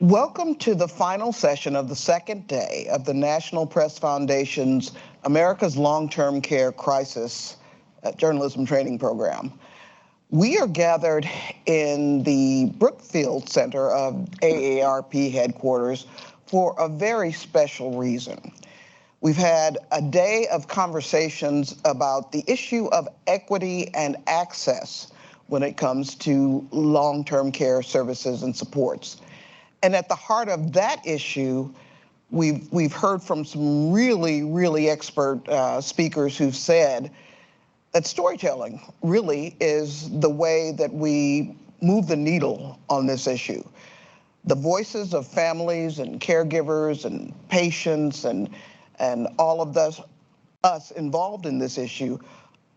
Welcome to the final session of the second day of the National Press Foundation's America's Long-Term Care Crisis Journalism Training Program. We are gathered in the Brookfield Center of AARP headquarters for a very special reason. We've had a day of conversations about the issue of equity and access when it comes to long-term care services and supports. And at the heart of that issue, we've heard from some really expert speakers who've said that storytelling really is the way that we move the needle on this issue. The voices of families and caregivers and patients and all of us involved in this issue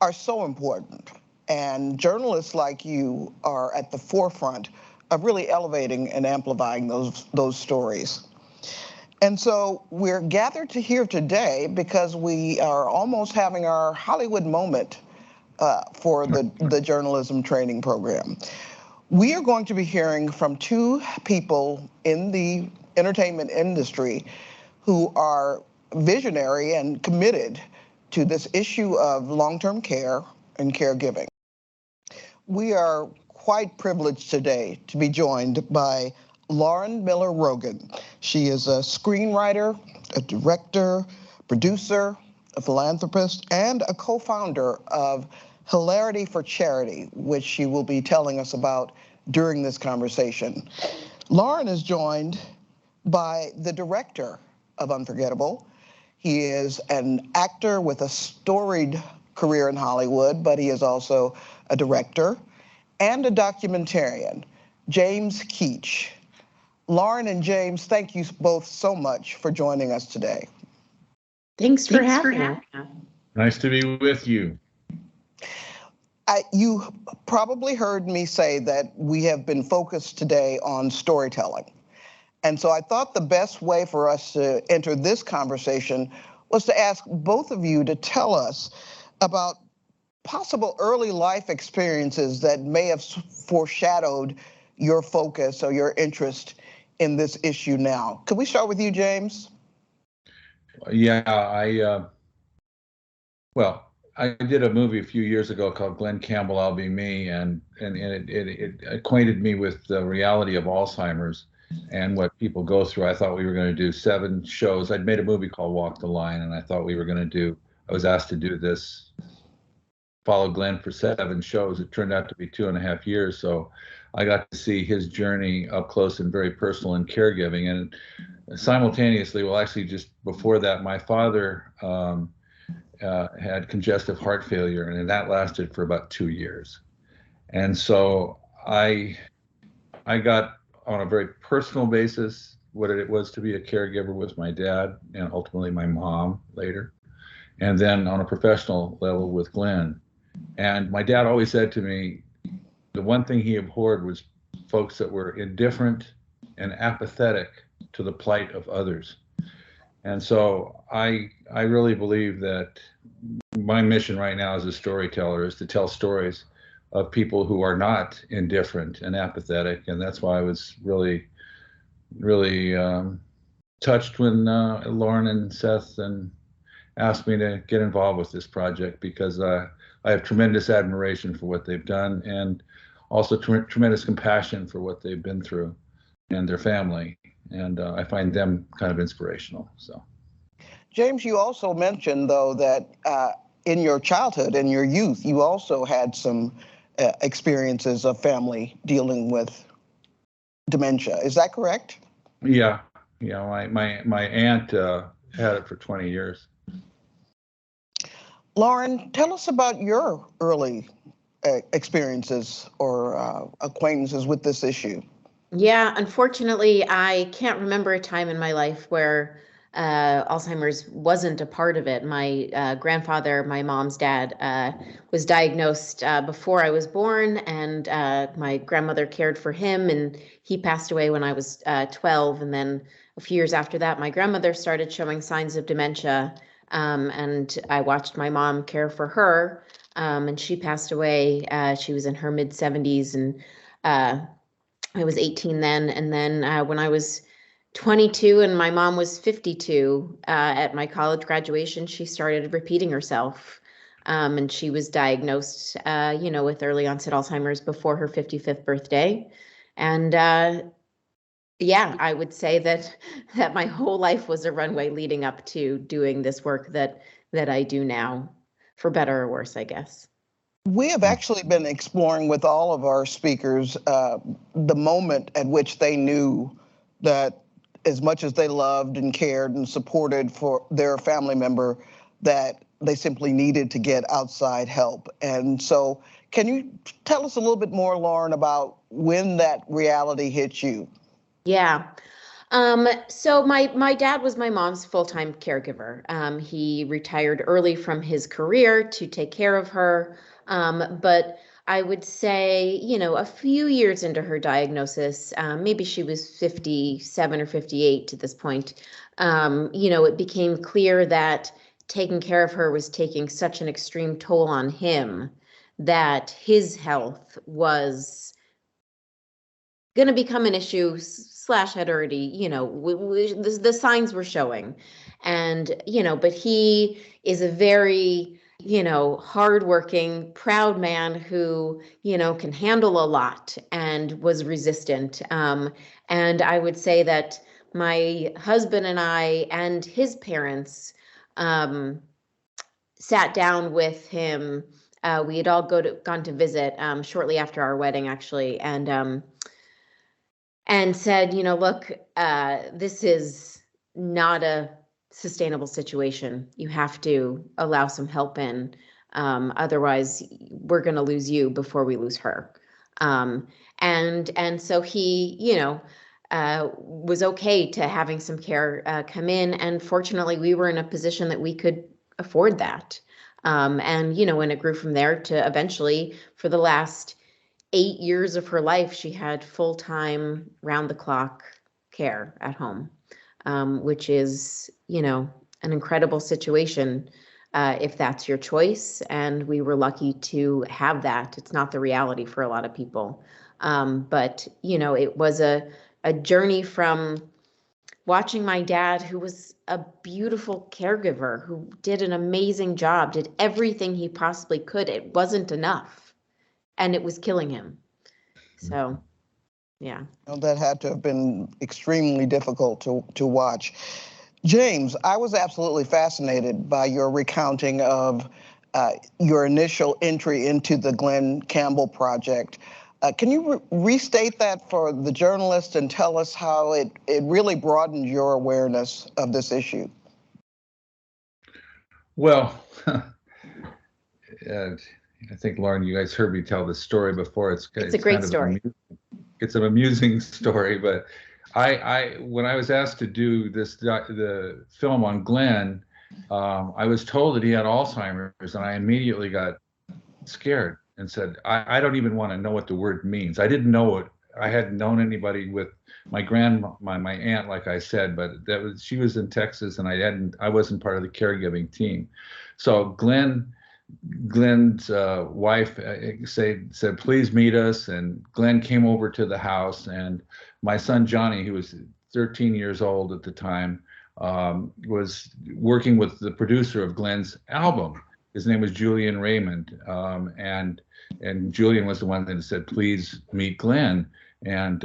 are so important. And journalists like you are at the forefront of really elevating and amplifying those stories. And so we're gathered here today because we are almost having our Hollywood moment for the journalism training program. We are going to be hearing from two people in the entertainment industry who are visionary and committed to this issue of long-term care and caregiving. We are quite privileged today to be joined by Lauren Miller Rogen. She is a screenwriter, a director, producer, a philanthropist, and a co-founder of Hilarity for Charity, which she will be telling us about during this conversation. Lauren is joined by the director of Unforgettable. He is an actor with a storied career in Hollywood, but he is also a director and a documentarian, James Keach. Lauren and James, thank you both so much for joining us today. Thanks for having us. Nice to be with you. You probably heard me say that we have been focused today on storytelling. And so I thought the best way for us to enter this conversation was to ask both of you to tell us about possible early life experiences that may have foreshadowed your focus or your interest in this issue now. Could we start with you, James? Yeah, I did a movie a few years ago called Glenn Campbell, I'll Be Me, and it acquainted me with the reality of Alzheimer's and what people go through. I thought we were going to do 7 shows. I'd made a movie called Walk the Line, and I thought we were going to I was asked to do this, follow Glenn for 7 shows. It turned out to be 2.5 years, so I got to see his journey up close and very personal in caregiving. And simultaneously, well, actually just before that, my father had congestive heart failure, and that lasted for about 2 years. And so I got, on a very personal basis, what it was to be a caregiver with my dad and ultimately my mom later. And then on a professional level with Glenn. And my dad always said to me, the one thing he abhorred was folks that were indifferent and apathetic to the plight of others. And so I really believe that my mission right now as a storyteller is to tell stories of people who are not indifferent and apathetic. And that's why I was really touched when Lauren and Seth asked me to get involved with this project, because I have tremendous admiration for what they've done, and also tremendous compassion for what they've been through and their family. And I find them kind of inspirational. So, James, you also mentioned, though, that in your childhood and your youth, you also had some experiences of family dealing with dementia. Is that correct? Yeah. My aunt had it for 20 years. Lauren, tell us about your early experiences or acquaintances with this issue. Yeah, unfortunately, I can't remember a time in my life where Alzheimer's wasn't a part of it. My grandfather, my mom's dad, was diagnosed before I was born, and my grandmother cared for him, and he passed away when I was 12. And then a few years after that, my grandmother started showing signs of dementia, and I watched my mom care for her, and she passed away. She was in her mid-70s, and I was 18 then. And then when I was 22 and my mom was 52 at my college graduation, she started repeating herself. And she was diagnosed, with early onset Alzheimer's before her 55th birthday. And yeah, I would say that my whole life was a runway leading up to doing this work that I do now, for better or worse, I guess. We have actually been exploring with all of our speakers the moment at which they knew that as much as they loved and cared and supported for their family member, that they simply needed to get outside help. And so can you tell us a little bit more, Lauren, about when that reality hit you? Yeah. So my dad was my mom's full-time caregiver. He retired early from his career to take care of her. But I would say, a few years into her diagnosis, maybe she was 57 or 58 at this point, it became clear that taking care of her was taking such an extreme toll on him that his health was going to become an issue slash had already, the signs were showing. And, but he is a very, hardworking, proud man who, can handle a lot and was resistant. And I would say that my husband and I and his parents sat down with him. We had all gone to visit shortly after our wedding, actually. And said, look, this is not a sustainable situation. You have to allow some help in. Otherwise, we're going to lose you before we lose her. And so he, was okay to having some care come in. And fortunately, we were in a position that we could afford that. And it grew from there to eventually, for the last 8 years of her life, she had full-time, round-the-clock care at home, which is, an incredible situation if that's your choice. And we were lucky to have that. It's not the reality for a lot of people. But, it was a journey from watching my dad, who was a beautiful caregiver, who did an amazing job, did everything he possibly could. It wasn't enough, and it was killing him. So, yeah. Well, that had to have been extremely difficult to watch. James, I was absolutely fascinated by your recounting of your initial entry into the Glenn Campbell Project. Can you restate that for the journalists and tell us how it really broadened your awareness of this issue? Well, I think, Lauren, you guys heard me tell this story before. It's a great story. It's an amusing story, but when I was asked to do the film on Glenn, I was told that he had Alzheimer's, and I immediately got scared and said, I don't even want to know what the word means. I didn't know it. I hadn't known anybody with my aunt, like I said, but she was in Texas, and I wasn't part of the caregiving team. So Glenn's wife said, please meet us. And Glenn came over to the house, and my son, Johnny, who was 13 years old at the time, was working with the producer of Glenn's album. His name was Julian Raymond. And Julian was the one that said, please meet Glenn. And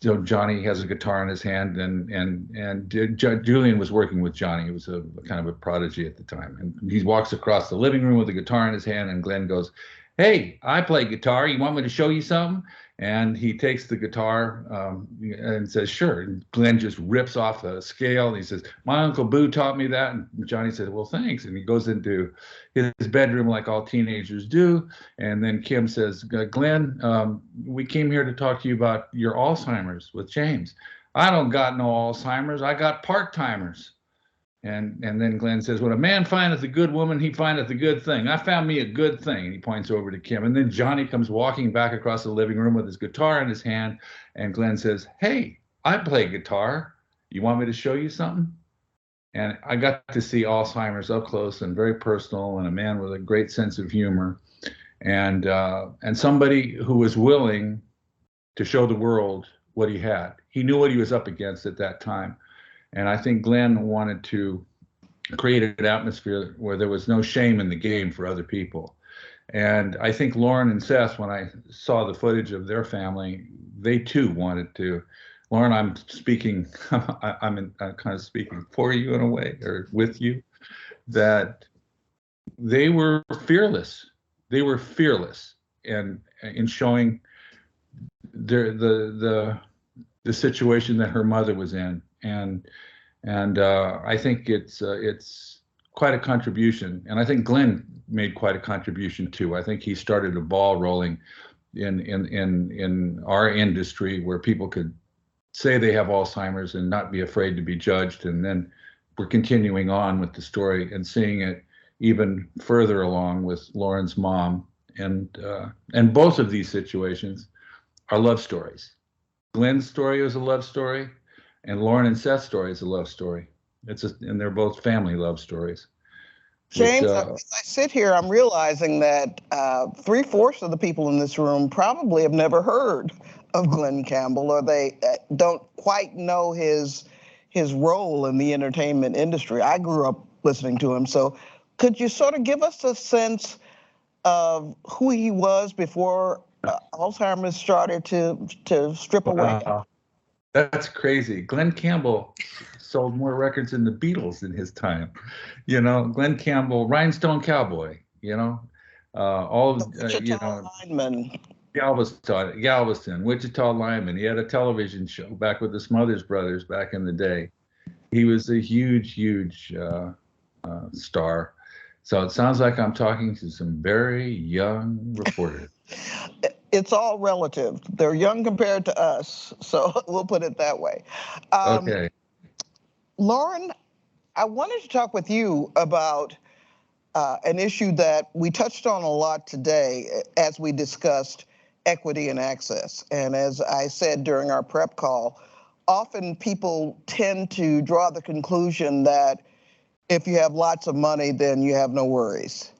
so Johnny has a guitar in his hand, and Julian was working with Johnny. He was a kind of a prodigy at the time. And he walks across the living room with a guitar in his hand, and Glenn goes, hey, I play guitar. You want me to show you something? And he takes the guitar and says, sure. And Glenn just rips off a scale, and he says, my Uncle Boo taught me that. And Johnny said, well, thanks. And he goes into his bedroom like all teenagers do. And then Kim says, Glenn, we came here to talk to you about your Alzheimer's with James. I don't got no Alzheimer's. I got part-timers. And then Glenn says, when a man findeth a good woman, he findeth a good thing. I found me a good thing. And he points over to Kim. And then Johnny comes walking back across the living room with his guitar in his hand. And Glenn says, hey, I play guitar. You want me to show you something? And I got to see Alzheimer's up close and very personal, and a man with a great sense of humor, and somebody who was willing to show the world what he had. He knew what he was up against at that time. And I think Glenn wanted to create an atmosphere where there was no shame in the game for other people. And I think Lauren and Seth, when I saw the footage of their family, they too wanted to. Lauren, I'm speaking, I'm kind of speaking for you in a way, or with you, that they were fearless. They were fearless in showing the situation that her mother was in, and I think it's quite a contribution, and I think Glenn made quite a contribution too. I think he started a ball rolling in our industry where people could say they have Alzheimer's and not be afraid to be judged, and then we're continuing on with the story and seeing it even further along with Lauren's mom, and both of these situations are love stories. Glenn's story is a love story, and Lauren and Seth's story is a love story. And they're both family love stories. James, as I sit here, I'm realizing that 3/4 of the people in this room probably have never heard of Glenn Campbell, or they don't quite know his role in the entertainment industry. I grew up listening to him. So could you sort of give us a sense of who he was before Alzheimer's started to strip away? Wow, that's crazy. Glenn Campbell sold more records than the Beatles in his time. You know, Glenn Campbell, Rhinestone Cowboy, you know, all of, you know, lineman. Galveston, Wichita lineman. He had a television show back with the Smothers Brothers back in the day. He was a huge, huge star. So it sounds like I'm talking to some very young reporters. It's all relative. They're young compared to us, so we'll put it that way. Okay. Lauren, I wanted to talk with you about an issue that we touched on a lot today as we discussed equity and access. And as I said during our prep call, often people tend to draw the conclusion that if you have lots of money, then you have no worries.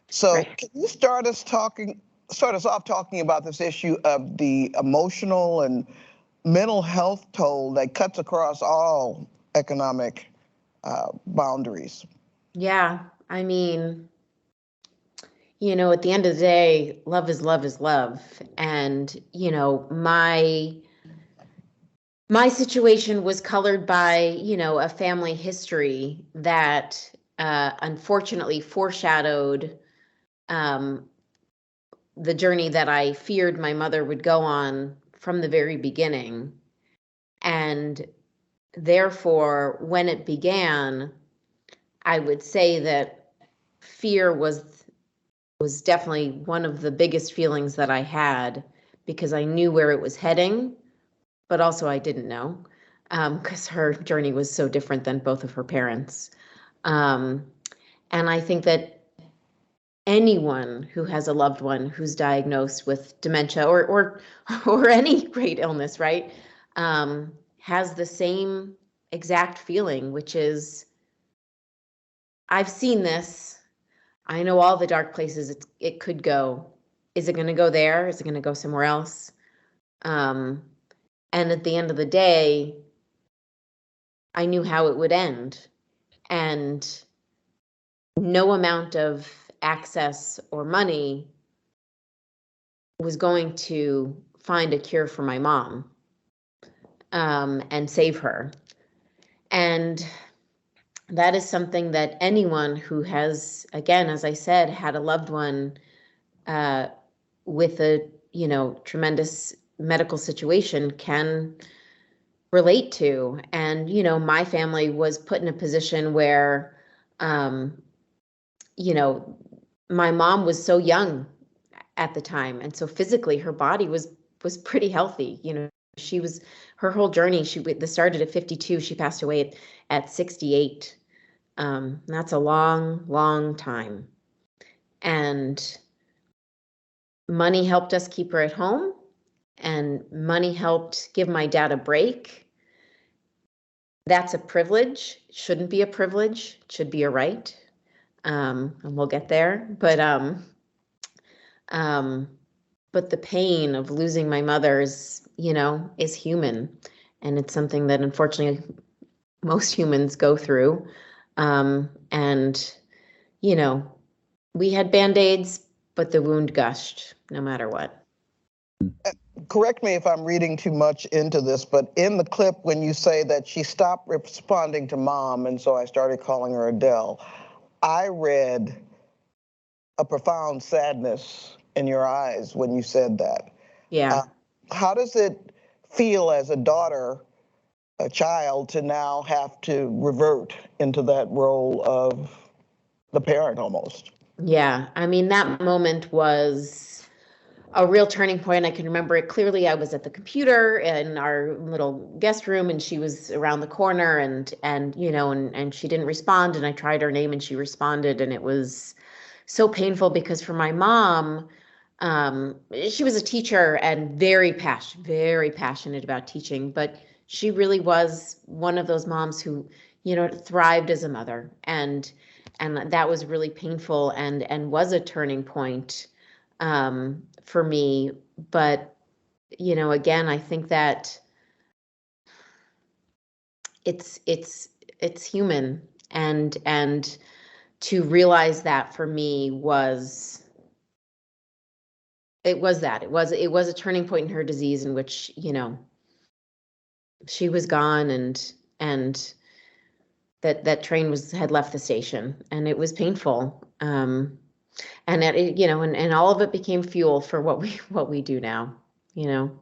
So Right. Can you start us off talking about this issue of the emotional and mental health toll that cuts across all economic boundaries? Yeah, I mean, you know, at the end of the day, love is love is love. And, you know, my situation was colored by, you know, a family history that unfortunately foreshadowed the journey that I feared my mother would go on from the very beginning. And therefore, when it began, I would say that fear was definitely one of the biggest feelings that I had, because I knew where it was heading, but also I didn't know, because her journey was so different than both of her parents. And I think that anyone who has a loved one who's diagnosed with dementia or any great illness, right, has the same exact feeling, which is, I've seen this. I know all the dark places it could go. Is it going to go there? Is it going to go somewhere else? And at the end of the day, I knew how it would end. And no amount of access or money was going to find a cure for my mom and save her. And that is something that anyone who has, again, as I said, had a loved one with a, you know, tremendous medical situation can relate to. And, you know, my family was put in a position where, you know, my mom was so young at the time. And so physically her body was pretty healthy. You know, she was, her whole journey, this started at 52. She passed away at 68. That's a long, long time. And money helped us keep her at home, and money helped give my dad a break. That's a privilege. It shouldn't be a privilege. It should be a right. And we'll get there. But but the pain of losing my mother is, is human. And it's something that unfortunately most humans go through. And, we had Band-Aids, but the wound gushed no matter what. Correct me if I'm reading too much into this, but in the clip when you say that she stopped responding to mom and so I started calling her Adele, I read a profound sadness in your eyes when you said that. Yeah. How does it feel as a daughter, a child, to now have to revert into that role of the parent almost? Yeah. I mean, that moment was a real turning point. I can remember it clearly. I was at the computer in our little guest room and she was around the corner and she didn't respond. And I tried her name and she responded. And it was so painful because for my mom, she was a teacher and very passionate about teaching, but she really was one of those moms who, thrived as a mother. And that was really painful and was a turning point for me. But, again, I think that it's human, and to realize that for me was it was a turning point in her disease in which, she was gone and that train had left the station, and it was painful. And and all of it became fuel for what we do now, Tell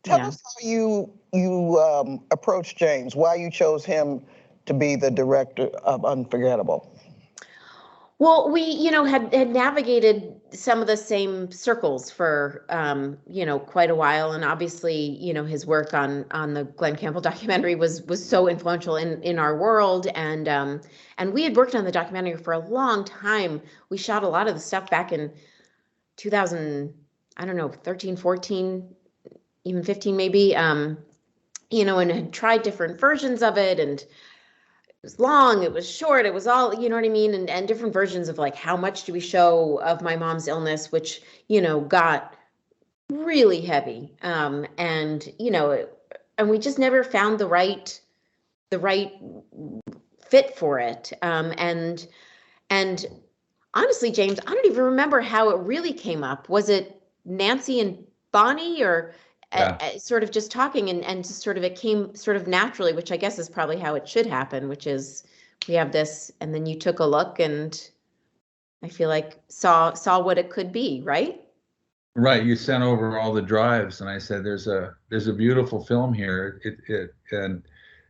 Yeah. us how you approached James, why you chose him to be the director of Unforgettable. Well, we, had navigated some of the same circles for, quite a while. And obviously, his work on the Glenn Campbell documentary was so influential in our world. And we had worked on the documentary for a long time. We shot a lot of the stuff back in 2000, I don't know, 13, 14, even 15 maybe, and had tried different versions of it. And it was long, it was short, it was all, you know what I mean? And different versions of like, how much do we show of my mom's illness, which, got really heavy. And we just never found the right fit for it. And honestly, James, I don't even remember how it really came up. Was it Nancy and Bonnie, or Yeah. sort of just talking and just sort of it came sort of naturally, which I guess is probably how it should happen, which is we have this, and then you took a look and I feel like saw what it could be, right? Right. You sent over all the drives, and I said, "There's a beautiful film here.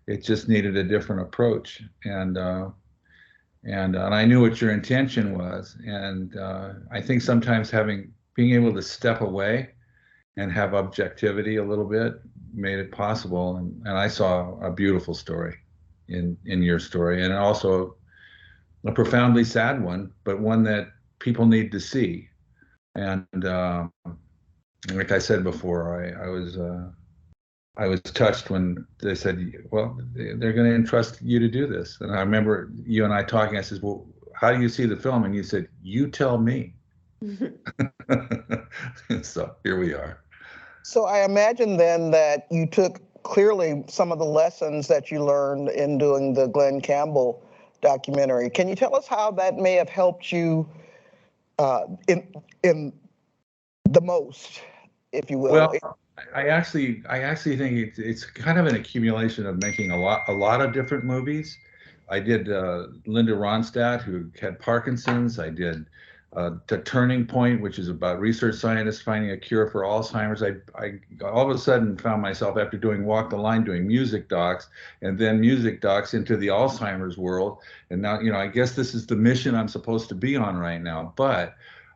It just needed a different approach." And I knew what your intention was, and I think sometimes being able to step away and have objectivity a little bit made it possible. And I saw a beautiful story in your story, and also a profoundly sad one, but one that people need to see. And like I said before, I was touched when they said, "Well, they're going to entrust you to do this." And I remember you and I talking. I said, "Well, how do you see the film?" And you said, "You tell me." So here we are. So I imagine then that you took clearly some of the lessons that you learned in doing the Glenn Campbell documentary. Can you tell us how that may have helped you in the most, if you will? Well, I actually think it's kind of an accumulation of making a lot of different movies. I did Linda Ronstadt, who had Parkinson's. I did The Turning Point, which is about research scientists finding a cure for Alzheimer's. I all of a sudden found myself, after doing Walk the Line, doing music docs, and then music docs into the Alzheimer's world. And now, I guess this is the mission I'm supposed to be on right now. But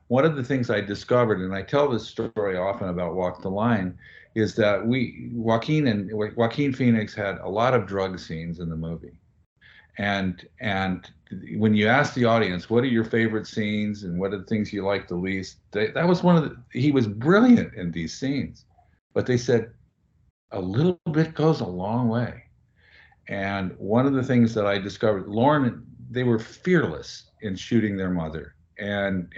one of the things I discovered, and I tell this story often about Walk the Line, is that Joaquin Phoenix had a lot of drug scenes in the movie. And when you ask the audience, what are your favorite scenes and what are the things you like the least, that was he was brilliant in these scenes. But they said, a little bit goes a long way. And one of the things that I discovered, Lauren, they were fearless in shooting their mother and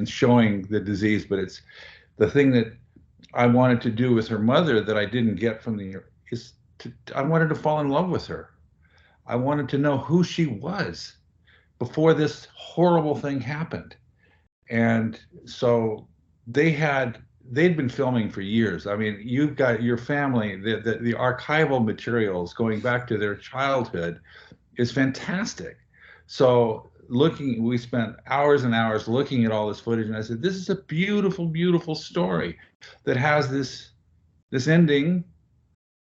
showing the disease, but the thing that I wanted to do with her mother that I didn't get from I wanted to fall in love with her. I wanted to know who she was before this horrible thing happened. And so they'd been filming for years. I mean, you've got your family, the archival materials going back to their childhood is fantastic. So we spent hours and hours looking at all this footage, and I said, this is a beautiful, beautiful story that has this ending,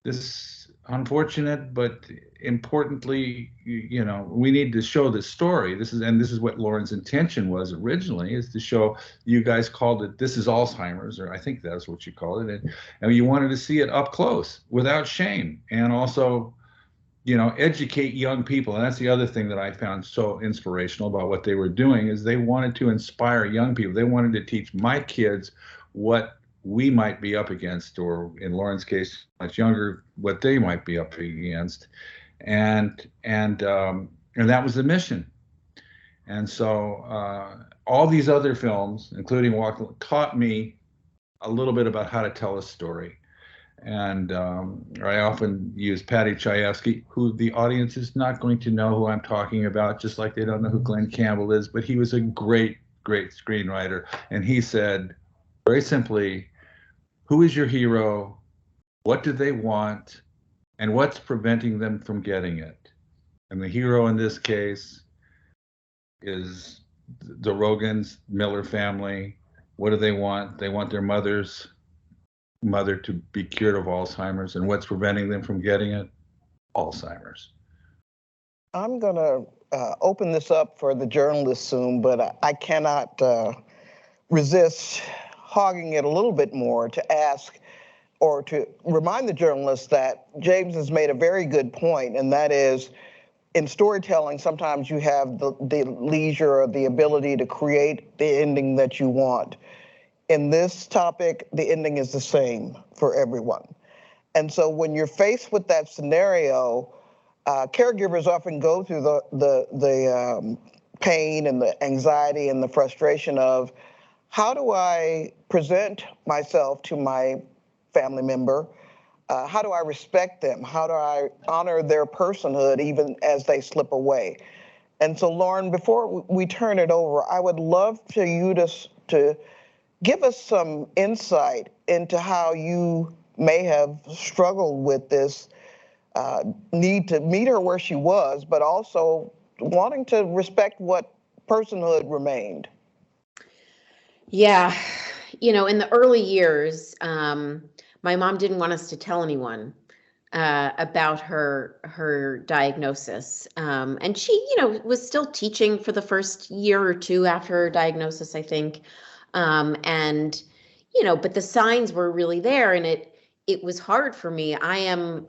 this unfortunate, but importantly, we need to show this story. This is what Lauren's intention was originally, is to show. You guys called it, this is Alzheimer's, or I think that's what you called it, and you wanted to see it up close without shame, and also educate young people. And that's the other thing that I found so inspirational about what they were doing, is they wanted to inspire young people. They wanted to teach my kids what we might be up against, or in Lauren's case, much younger, what they might be up against. And that was the mission. And so all these other films, including Walk, taught me a little bit about how to tell a story. And I often use Patty Chayefsky, who the audience is not going to know who I'm talking about, just like they don't know who Glenn Campbell is, but he was a great, great screenwriter. And he said, very simply, who is your hero? What do they want? And what's preventing them from getting it? And the hero in this case is the Rogans, Miller family. What do they want? They want their mother to be cured of Alzheimer's. And what's preventing them from getting it? Alzheimer's. I'm going to open this up for the journalists soon, but I cannot resist hogging it a little bit more to ask or to remind the journalists that James has made a very good point, and that is, in storytelling, sometimes you have the leisure or the ability to create the ending that you want. In this topic, the ending is the same for everyone. And so when you're faced with that scenario, caregivers often go through the pain and the anxiety and the frustration of, how do I present myself to my family member? How do I respect them? How do I honor their personhood even as they slip away? And so, Lauren, before we turn it over, I would love for you to give us some insight into how you may have struggled with this need to meet her where she was, but also wanting to respect what personhood remained. Yeah, in the early years, my mom didn't want us to tell anyone about her diagnosis. And she, was still teaching for the first year or two after her diagnosis, I think. And, but the signs were really there, and it was hard for me. I am,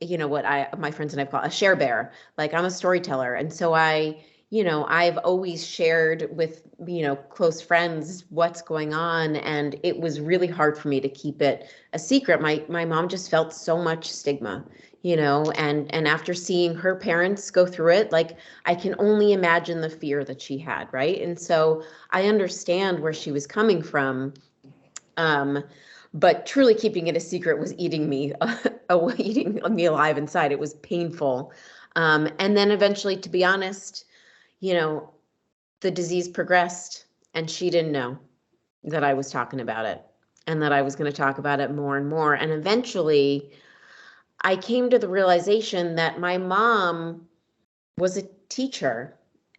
what my friends and I call a share bear. Like, I'm a storyteller. And so I've always shared with, close friends what's going on. And it was really hard for me to keep it a secret. My mom just felt so much stigma, and after seeing her parents go through it, like, I can only imagine the fear that she had. Right. And so I understand where she was coming from. But truly keeping it a secret was eating me alive inside. It was painful. And then eventually, to be honest, the disease progressed, and she didn't know that I was talking about it, and that I was going to talk about it more and more. And eventually I came to the realization that my mom was a teacher,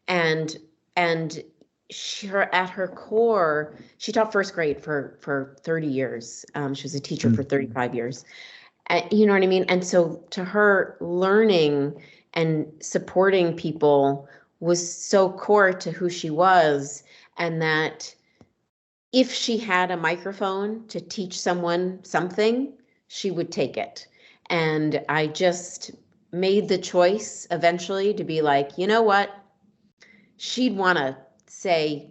and at her core, she taught first grade for 30 years. She was a teacher for 35 years. You know what I mean? And so to her, learning and supporting people was so core to who she was, and that if she had a microphone to teach someone something, she would take it. And I just made the choice eventually to be like, you know what? She'd want to say,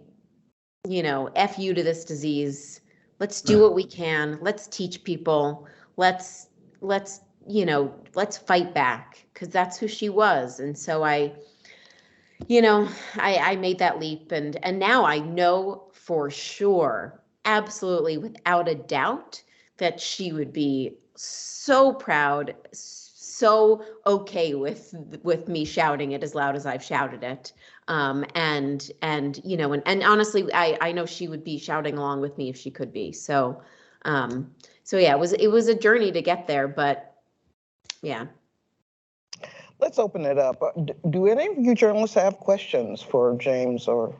F you to this disease. Let's do what we can. Let's teach people. Let's fight back, because that's who she was. And so I made that leap, and now I know for sure absolutely, without a doubt, that she would be so proud, so okay with me shouting it as loud as I've shouted it. And you know, and honestly, I know she would be shouting along with me if she could be. So so yeah, it was a journey to get there, but yeah. Let's open it up. Do any of you journalists have questions for James or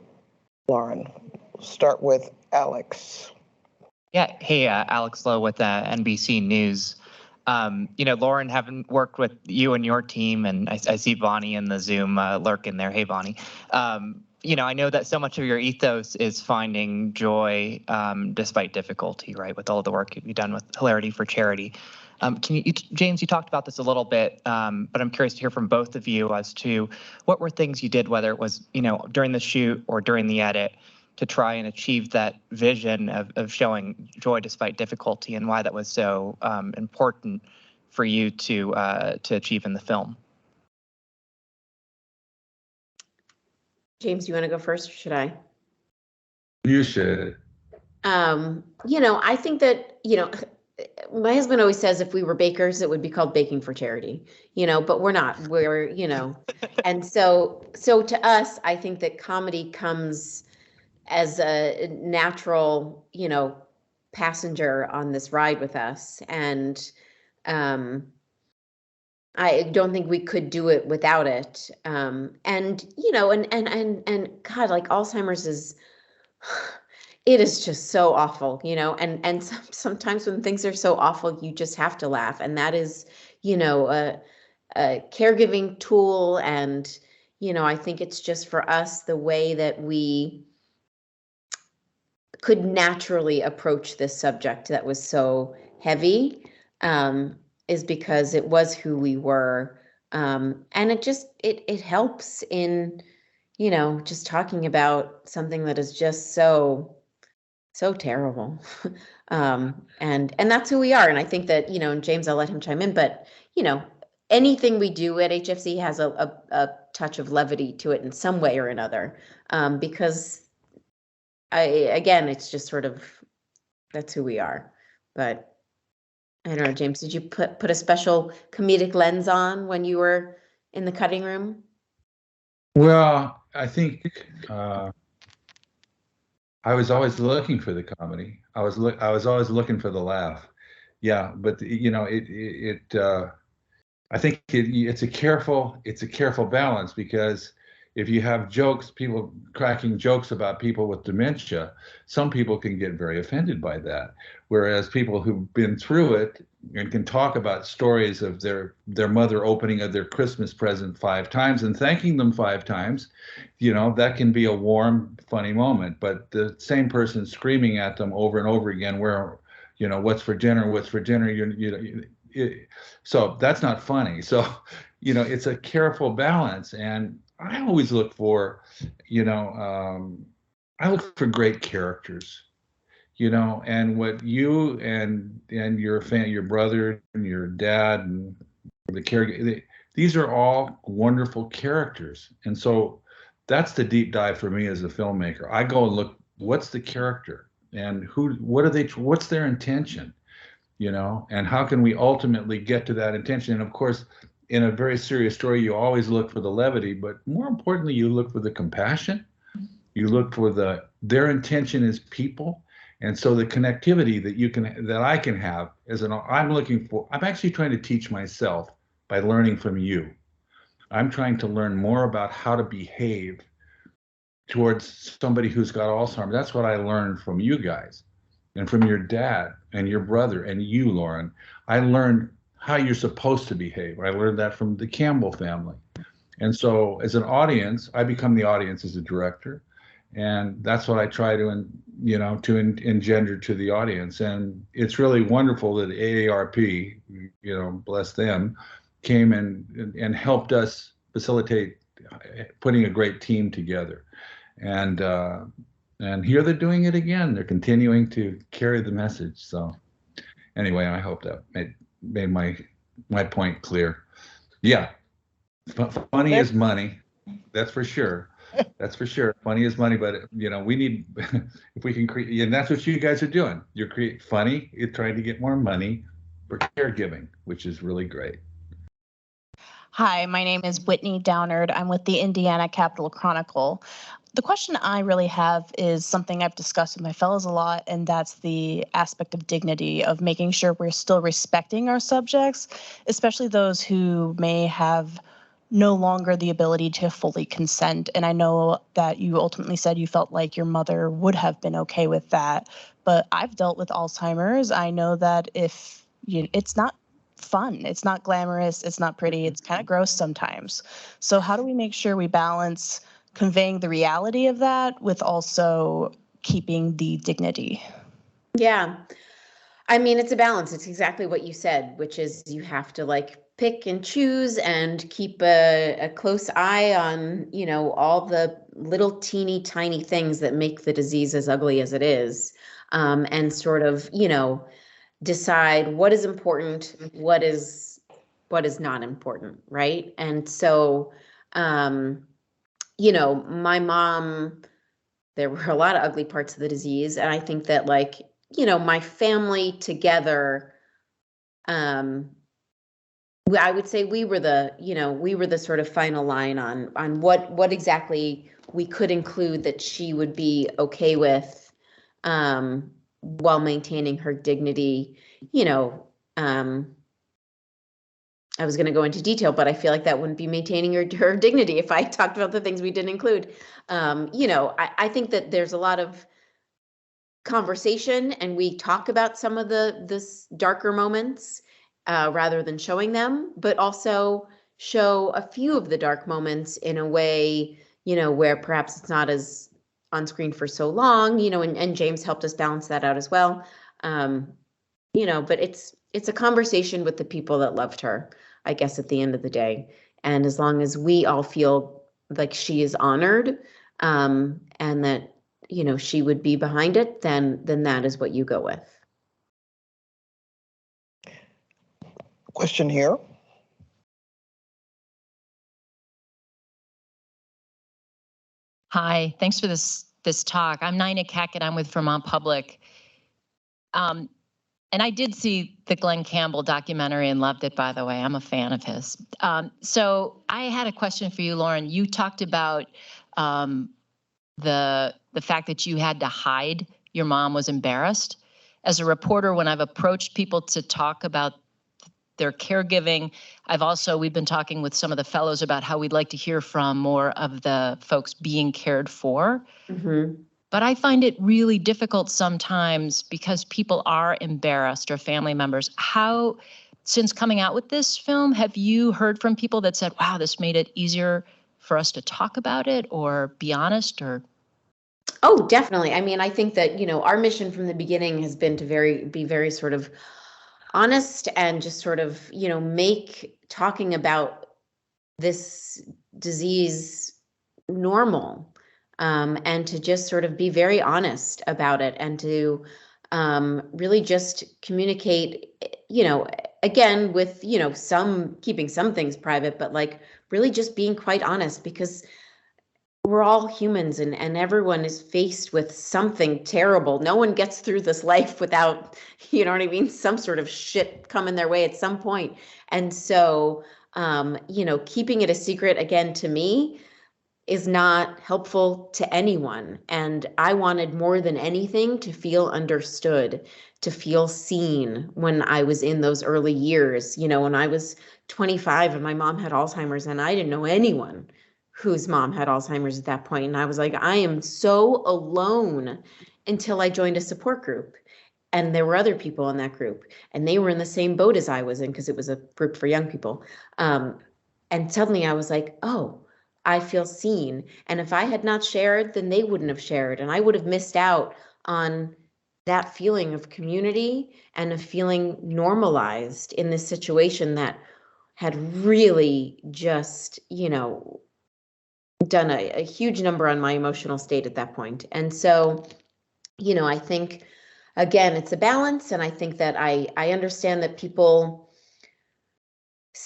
Lauren? Start with Alex. Yeah. Hey, Alex Lowe with NBC News. You know, Lauren, having worked with you and your team, and I see Bonnie in the Zoom lurking there. Hey, Bonnie. You know, I know that so much of your ethos is finding joy despite difficulty, right? With all the work you've done with Hilarity for Charity. James, you talked about this a little bit, but I'm curious to hear from both of you as to what were things you did, whether it was, you know, during the shoot or during the edit, to try and achieve that vision of showing joy despite difficulty, and why that was so important for you to achieve in the film. James, you want to go first, or should I? You should. You know, I think that, you know, my husband always says if we were bakers, it would be called baking for charity, you know, but we're not. We're, you know, and so to us, I think that comedy comes as a natural, you know, passenger on this ride with us. And I don't think we could do it without it. And, you know, and God, like Alzheimer's is, it is just so awful, you know, and sometimes when things are so awful, you just have to laugh. And that is, you know, a caregiving tool. And, you know, I think it's just for us, the way that we could naturally approach this subject that was so heavy, is because it was who we were. And it just, it helps in, you know, just talking about something that is just so terrible. And that's who we are. And I think that, you know, and James, I'll let him chime in, but, you know, anything we do at HFC has a touch of levity to it in some way or another, because again, it's just sort of, that's who we are. But I don't know, James, did you put a special comedic lens on when you were in the cutting room? Well, I think I was always looking for the comedy. I was always looking for the laugh. Yeah, but you know, I think it's a careful balance, because if you have jokes, people cracking jokes about people with dementia, some people can get very offended by that. Whereas people who've been through it and can talk about stories of their mother opening of their Christmas present 5 times and thanking them 5 times, you know, that can be a warm, funny moment. But the same person screaming at them over and over again, where, you know, what's for dinner, so that's not funny. So, you know, it's a careful balance. And I always look for, you know, I look for great characters, you know, and what you and your brother and your dad and the caregiver, these are all wonderful characters. And so that's the deep dive for me as a filmmaker. I go and look, what's the character, and what's their intention, you know, and how can we ultimately get to that intention? And of course, in a very serious story, you always look for the levity, but more importantly, you look for the compassion. You look for their intention is people. And so the connectivity that I can have I'm actually trying to teach myself by learning from you. I'm trying to learn more about how to behave towards somebody who's got Alzheimer's. That's what I learned from you guys, and from your dad and your brother and you, Lauren. I learned how you're supposed to behave. I learned that from the Campbell family. And so as an audience, I become the audience as a director. And that's what I try to, you know, to engender to the audience. And it's really wonderful that AARP, you know, bless them, came and helped us facilitate putting a great team together. And here they're doing it again. They're continuing to carry the message. So anyway, I hope that made my point clear. Yeah, funny is money, that's for sure. That's for sure. Funny is money, but we need if we can create, and that's what you guys are doing. You're funny. You're trying to get more money for caregiving, which is really great. Hi, my name is Whitney Downard. I'm with the Indiana Capital Chronicle. The question I really have is something I've discussed with my fellows a lot, and that's the aspect of dignity, of making sure we're still respecting our subjects, especially those who may have no longer the ability to fully consent. And I know that you ultimately said you felt like your mother would have been okay with that, but I've dealt with Alzheimer's. I know that it's not fun, it's not glamorous, it's not pretty, it's kind of gross sometimes. So how do we make sure we balance conveying the reality of that with also keeping the dignity? Yeah. I mean, it's a balance. It's exactly what you said, which is you have to like pick and choose and keep a close eye on, all the little teeny tiny things that make the disease as ugly as it is. And sort of, decide what is important, what is not important, right? And so, my mom, there were a lot of ugly parts of the disease, and I think that my family together, I would say we were the sort of final line on what exactly we could include that she would be okay with, while maintaining her dignity. I was going to go into detail, but I feel like that wouldn't be maintaining her dignity if I talked about the things we didn't include. I think that there's a lot of conversation, and we talk about some of this darker moments, rather than showing them, but also show a few of the dark moments in a way, where perhaps it's not as on screen for so long, and James helped us balance that out as well. But it's a conversation with the people that loved her, I guess, at the end of the day. And as long as we all feel like she is honored, and that, she would be behind it, then that is what you go with. Question here. Hi, thanks for this talk. I'm Nina Keck, and I'm with Vermont Public. And I did see the Glenn Campbell documentary and loved it, by the way. I'm a fan of his. So I had a question for you, Lauren. You talked about the fact that you had to hide. Your mom was embarrassed. As a reporter, when I've approached people to talk about their caregiving, we've been talking with some of the fellows about how we'd like to hear from more of the folks being cared for. Mm-hmm. But I find it really difficult sometimes because people are embarrassed, or family members. How, since coming out with this film, have you heard from people that said, wow, this made it easier for us to talk about it or be honest? Or Oh, definitely. I mean, I think that, our mission from the beginning has been to be very sort of honest, and just sort of, make talking about this disease normal, and to just sort of be very honest about it, and to really just communicate, again, with, keeping some things private, but really just being quite honest, because we're all humans, and everyone is faced with something terrible. No one gets through this life without, some sort of shit coming their way at some point. And so, keeping it a secret, again, to me, is not helpful to anyone. And I wanted more than anything to feel understood, to feel seen when I was in those early years. When I was 25 and my mom had Alzheimer's, and I didn't know anyone whose mom had Alzheimer's at that point. And I was like, I am so alone, until I joined a support group. And there were other people in that group, and they were in the same boat as I was in, because it was a group for young people. And suddenly I was like, oh, I feel seen. And if I had not shared, then they wouldn't have shared. And I would have missed out on that feeling of community and of feeling normalized in this situation that had really just, done a huge number on my emotional state at that point. And so, I think, again, it's a balance. And I think that I understand that people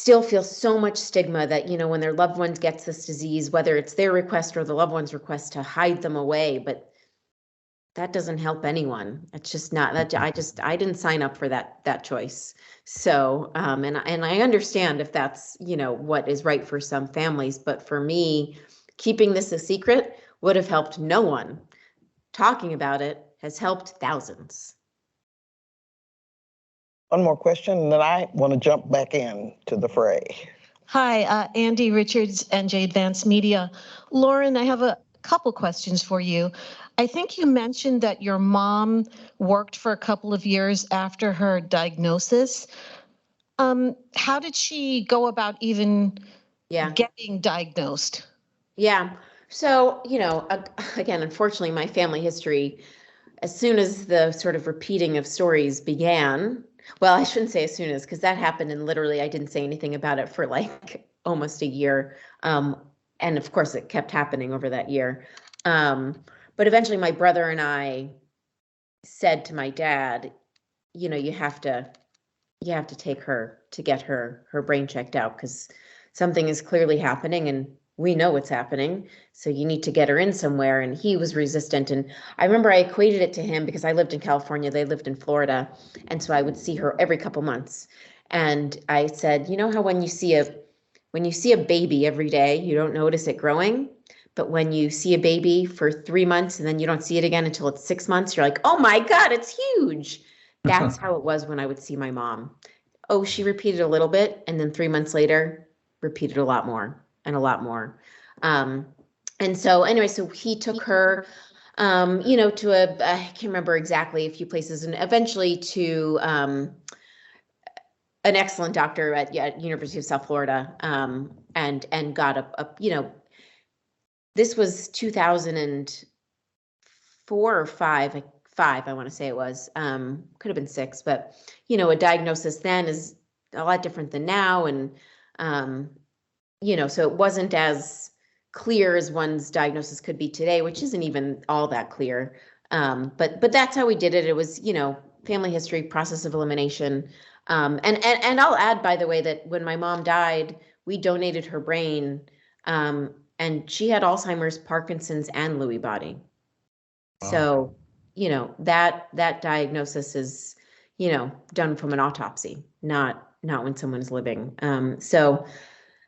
still feel so much stigma that, when their loved ones gets this disease, whether it's their request or the loved one's request, to hide them away. But that doesn't help anyone. It's just not that. I didn't sign up for that choice. So, and I understand if that's, what is right for some families, but for me, keeping this a secret would have helped no one. Talking about it has helped thousands. One more question, and then I want to jump back in to the fray. Hi, Andy Richards, NJ Advanced Media. Lauren, I have a couple questions for you. I think you mentioned that your mom worked for a couple of years after her diagnosis. How did she go about even getting diagnosed? Yeah. So, again, unfortunately, my family history, as soon as the sort of repeating of stories began, well, I shouldn't say as soon as, because that happened and literally I didn't say anything about it for like almost a year. And of course, it kept happening over that year. But eventually my brother and I said to my dad, you have to take her to get her brain checked out, because something is clearly happening and we know what's happening. So you need to get her in somewhere. And he was resistant. And I remember I equated it to him because I lived in California, they lived in Florida. And so I would see her every couple months. And I said, how when you see a baby every day, you don't notice it growing. But when you see a baby for 3 months and then you don't see it again until it's 6 months, you're like, oh my God, it's huge. That's how it was when I would see my mom. Oh, she repeated a little bit. And then 3 months later, repeated a lot more and a lot more. And so anyway, so he took her, to I can't remember exactly, a few places, and eventually to an excellent doctor at University of South Florida, and got a this was 2004 or five, I want to say it was, could have been 6, but, a diagnosis then is a lot different than now. And, so it wasn't as clear as one's diagnosis could be today, which isn't even all that clear. But that's how we did it. It was, family history, process of elimination. And I'll add, by the way, that when my mom died, we donated her brain, and she had Alzheimer's, Parkinson's, and Lewy body. Wow. So, that diagnosis is, done from an autopsy, not when someone's living. So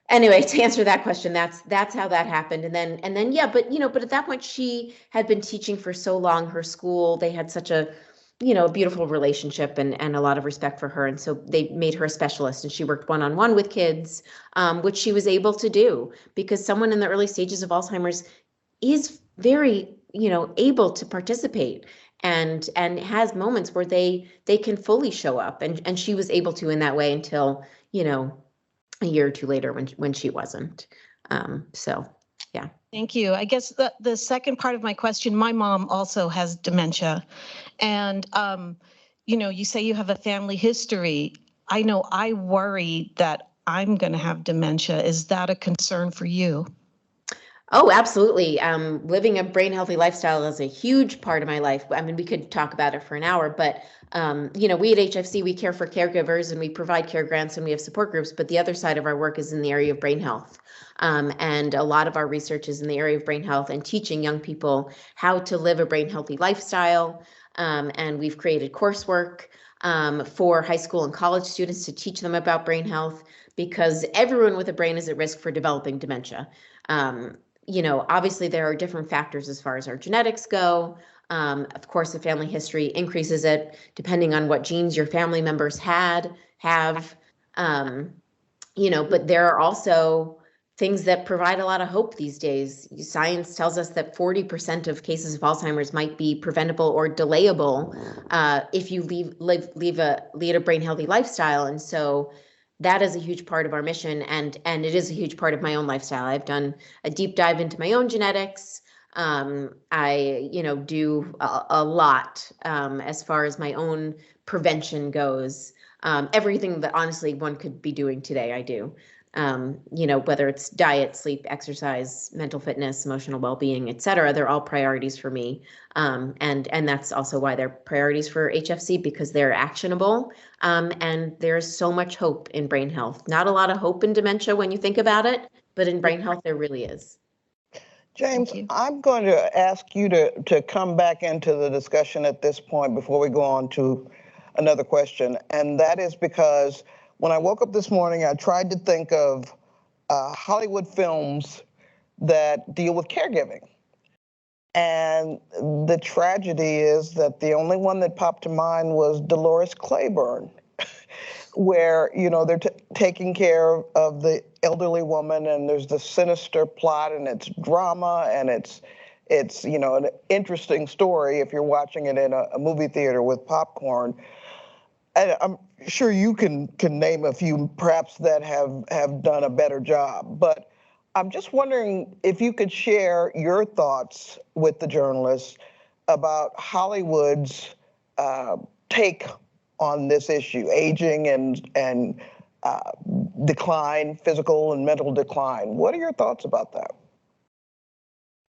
anyway, to answer that question, that's how that happened. And then, yeah, but at that point she had been teaching for so long. Her school, they had such a, beautiful relationship and a lot of respect for her. And so they made her a specialist, and she worked one-on-one with kids, which she was able to do because someone in the early stages of Alzheimer's is very, able to participate and has moments where they can fully show up. And she was able to in that way until, a year or two later when she wasn't. So, yeah. Thank you. I guess the second part of my question, my mom also has dementia. And, you say you have a family history. I know I worry that I'm going to have dementia. Is that a concern for you? Oh, absolutely. Living a brain healthy lifestyle is a huge part of my life. I mean, we could talk about it for an hour, but, we at HFC, we care for caregivers and we provide care grants and we have support groups, but the other side of our work is in the area of brain health. And a lot of our research is in the area of brain health and teaching young people how to live a brain healthy lifestyle. And we've created coursework for high school and college students to teach them about brain health, because everyone with a brain is at risk for developing dementia. Obviously there are different factors as far as our genetics go. Of course, the family history increases it depending on what genes your family members have. But there are also things that provide a lot of hope these days. Science tells us that 40% of cases of Alzheimer's might be preventable or delayable if you lead a brain healthy lifestyle. And so that is a huge part of our mission, and it is a huge part of my own lifestyle. I've done a deep dive into my own genetics. I, do a lot as far as my own prevention goes. Everything that honestly one could be doing today, I do. Whether it's diet, sleep, exercise, mental fitness, emotional well-being, et cetera, they're all priorities for me. And that's also why they're priorities for HFC, because they're actionable. And there's so much hope in brain health. Not a lot of hope in dementia when you think about it, but in brain health, there really is. James, I'm going to ask you to come back into the discussion at this point before we go on to another question. And that is because when I woke up this morning, I tried to think of Hollywood films that deal with caregiving. And the tragedy is that the only one that popped to mind was Dolores Claiborne, where, they're taking care of the elderly woman, and there's the sinister plot, and it's drama, and it's an interesting story if you're watching it in a movie theater with popcorn. And I'm sure you can name a few perhaps that have done a better job, but I'm just wondering if you could share your thoughts with the journalists about Hollywood's take on this issue, aging and decline, physical and mental decline. What are your thoughts about that?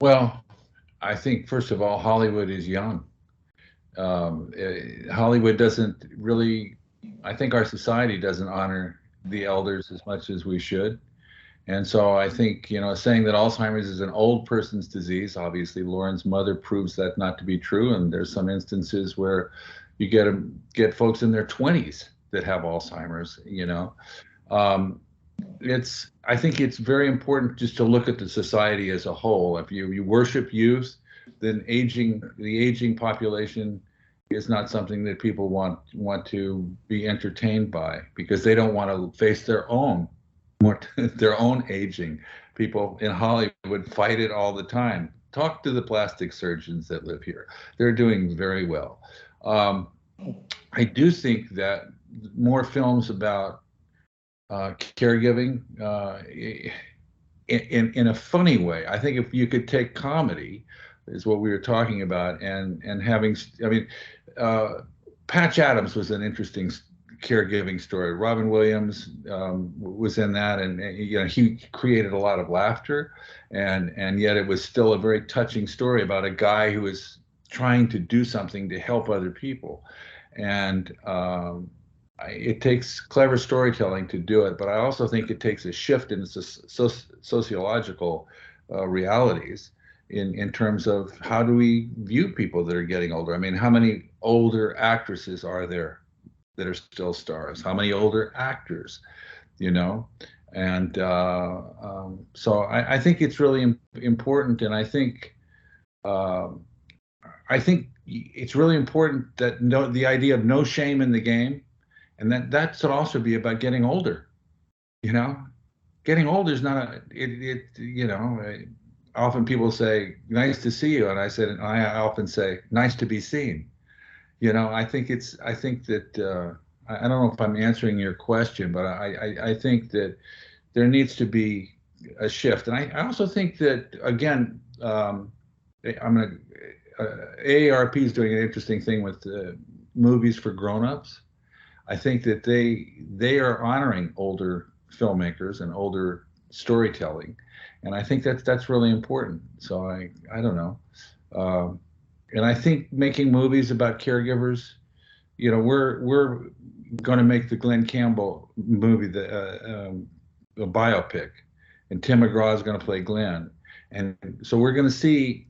Well, I think, first of all, Hollywood is young. Hollywood doesn't really, I think our society doesn't honor the elders as much as we should. And so I think, saying that Alzheimer's is an old person's disease, obviously Lauren's mother proves that not to be true. And there's some instances where you get folks in their 20s that have Alzheimer's, I think it's very important just to look at the society as a whole. If you worship youth, then the aging population is not something that people want to be entertained by, because they don't want to face their own aging. People in Hollywood fight it all the time. Talk to the plastic surgeons that live here. They're doing very well. I do think that more films about caregiving in a funny way. I think if you could take comedy, is what we were talking about, and having, Patch Adams was an interesting caregiving story. Robin Williams was in that, and he created a lot of laughter, and yet it was still a very touching story about a guy who was trying to do something to help other people. And it takes clever storytelling to do it, but I also think it takes a shift in sociological realities in terms of how do we view people that are getting older. I mean, how many older actresses are there that are still stars? How many older actors, And so I think it's really important, and I think it's really important that the idea of no shame in the game, and that should also be about getting older. Getting older is not often people say, "Nice to see you," and I often say, "Nice to be seen." I think that I don't know if I'm answering your question, but I think that there needs to be a shift, and I also think that, again, AARP is doing an interesting thing with movies for grown-ups. I think that they are honoring older filmmakers and older storytelling, and I think that's really important. So I don't know, and I think making movies about caregivers, we're going to make the Glenn Campbell movie, the biopic, and Tim McGraw is going to play Glenn, and so we're going to see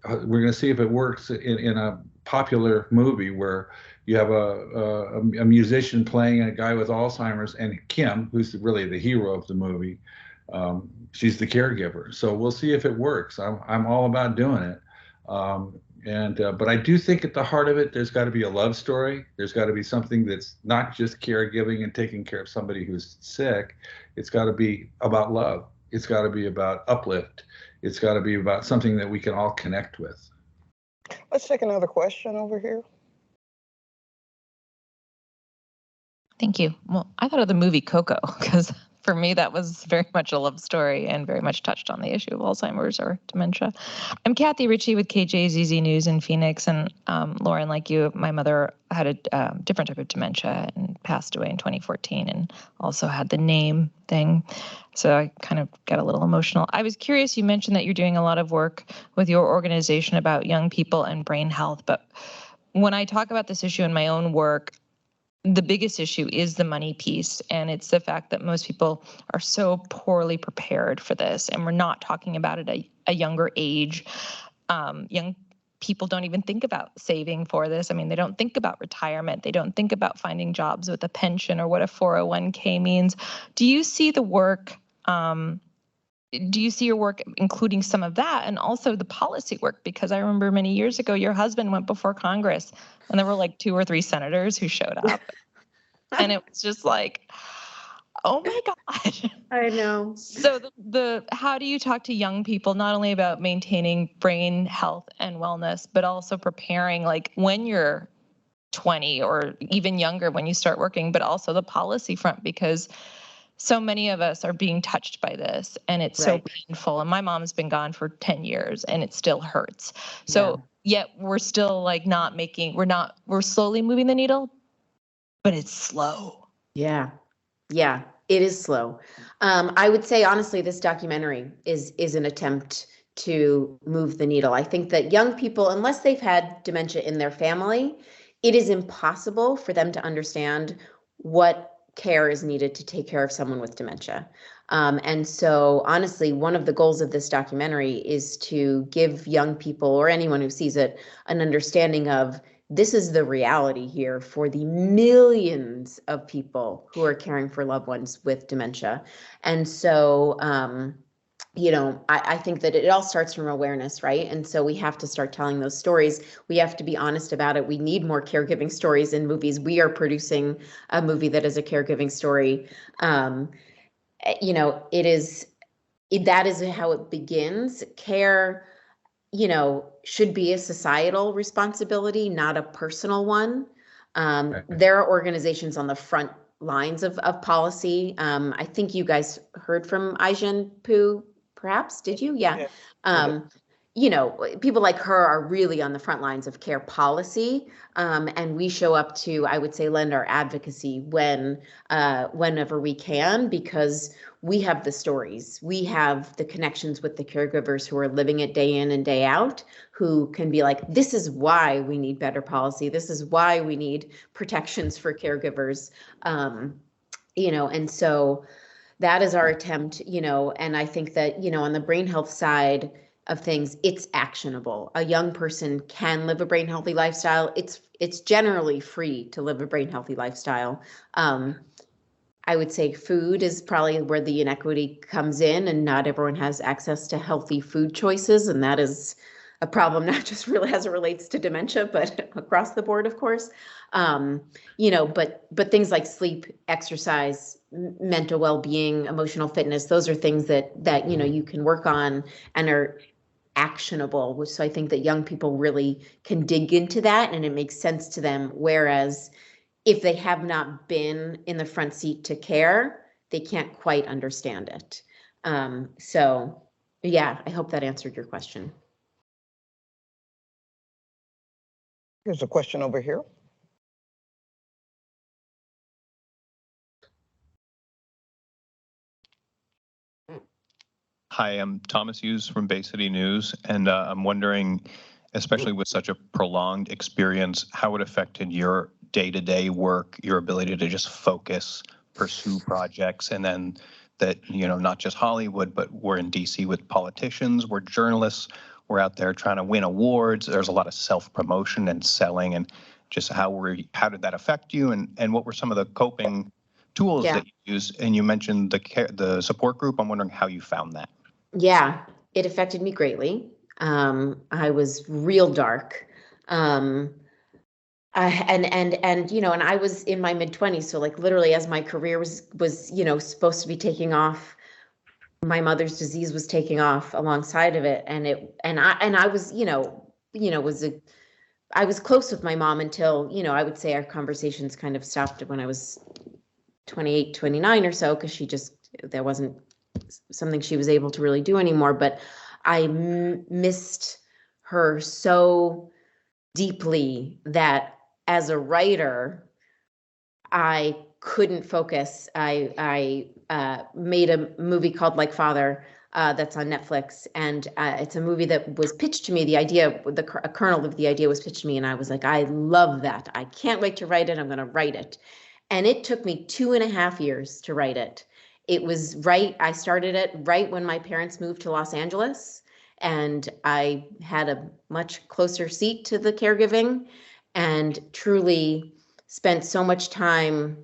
if it works in a popular movie where you have a musician playing a guy with Alzheimer's, and Kim, who's really the hero of the movie, she's the caregiver. So we'll see if it works. I'm all about doing it. But I do think at the heart of it, there's got to be a love story. There's got to be something that's not just caregiving and taking care of somebody who's sick. It's got to be about love. It's got to be about uplift. It's got to be about something that we can all connect with. Let's take another question over here. Thank you. Well, I thought of the movie Coco, because for me, that was very much a love story and very much touched on the issue of Alzheimer's or dementia. I'm Kathy Ritchie with KJZZ News in Phoenix. And Lauren, like you, my mother had a different type of dementia and passed away in 2014 and also had the name thing. So I kind of got a little emotional. I was curious, you mentioned that you're doing a lot of work with your organization about young people and brain health. But when I talk about this issue in my own work, the biggest issue is the money piece, and it's the fact that most people are so poorly prepared for this, and we're not talking about it at a younger age. Young people don't even think about saving for this. I mean, they don't think about retirement. They don't think about finding jobs with a pension or what a 401k means. Do you see the work? Do you see your work including some of that and also the policy work? Because I remember many years ago, your husband went before Congress and there were like 2 or 3 senators who showed up. And it was just like, oh my God. I know. So how do you talk to young people, not only about maintaining brain health and wellness, but also preparing like when you're 20 or even younger when you start working, but also the policy front, because so many of us are being touched by this and it's so painful. And my mom's been gone for 10 years and it still hurts. So yet we're still like we're slowly moving the needle, but it's slow. Yeah. Yeah, it is slow. I would say, honestly, this documentary is an attempt to move the needle. I think that young people, unless they've had dementia in their family, it is impossible for them to understand what care is needed to take care of someone with dementia. And so, honestly, one of the goals of this documentary is to give young people or anyone who sees it an understanding of this is the reality here for the millions of people who are caring for loved ones with dementia. And so, I think that it all starts from awareness, right? And so we have to start telling those stories. We have to be honest about it. We need more caregiving stories in movies. We are producing a movie that is a caregiving story. That is how it begins. Care, should be a societal responsibility, not a personal one. There are organizations on the front lines of policy. I think you guys heard from Aijen Poo, perhaps, did you? Yeah. People like her are really on the front lines of care policy. And we show up to, I would say, lend our advocacy whenever we can, because we have the stories. We have the connections with the caregivers who are living it day in and day out, who can be like, this is why we need better policy. This is why we need protections for caregivers. And so that is our attempt, and I think that, on the brain health side of things, it's actionable. A young person can live a brain healthy lifestyle. It's generally free to live a brain healthy lifestyle. I would say food is probably where the inequity comes in, and not everyone has access to healthy food choices. And that is a problem, not just really as it relates to dementia, but across the board, of course. But things like sleep, exercise, mental well-being, emotional fitness, those are things that you can work on and are actionable. So I think that young people really can dig into that and it makes sense to them. Whereas if they have not been in the front seat to care, they can't quite understand it. So yeah, I hope that answered your question. Here's a question over here. Hi, I'm Thomas Hughes from Bay City News, and I'm wondering, especially with such a prolonged experience, how it affected your day-to-day work, your ability to just focus, pursue projects, and then that, not just Hollywood, but we're in DC with politicians, we're journalists, we're out there trying to win awards. There's a lot of self-promotion and selling, and just how did that affect you, and what were some of the coping tools that you use? And you mentioned the support group. I'm wondering how you found that. Yeah, it affected me greatly. I was real dark. And I was in my mid-20s. So like literally as my career was, supposed to be taking off, my mother's disease was taking off alongside of it. I was, I was close with my mom until, I would say our conversations kind of stopped when I was 28, 29 or so, because there wasn't something she was able to really do anymore. But I missed her so deeply that as a writer, I couldn't focus. I made a movie called Like Father that's on Netflix, and it's a movie that was pitched to me. The idea, a kernel of the idea was pitched to me, and I was like, I love that. I can't wait to write it. I'm going to write it. And it took me 2.5 years to write it. It was I started it right when my parents moved to Los Angeles, and I had a much closer seat to the caregiving, and truly spent so much time,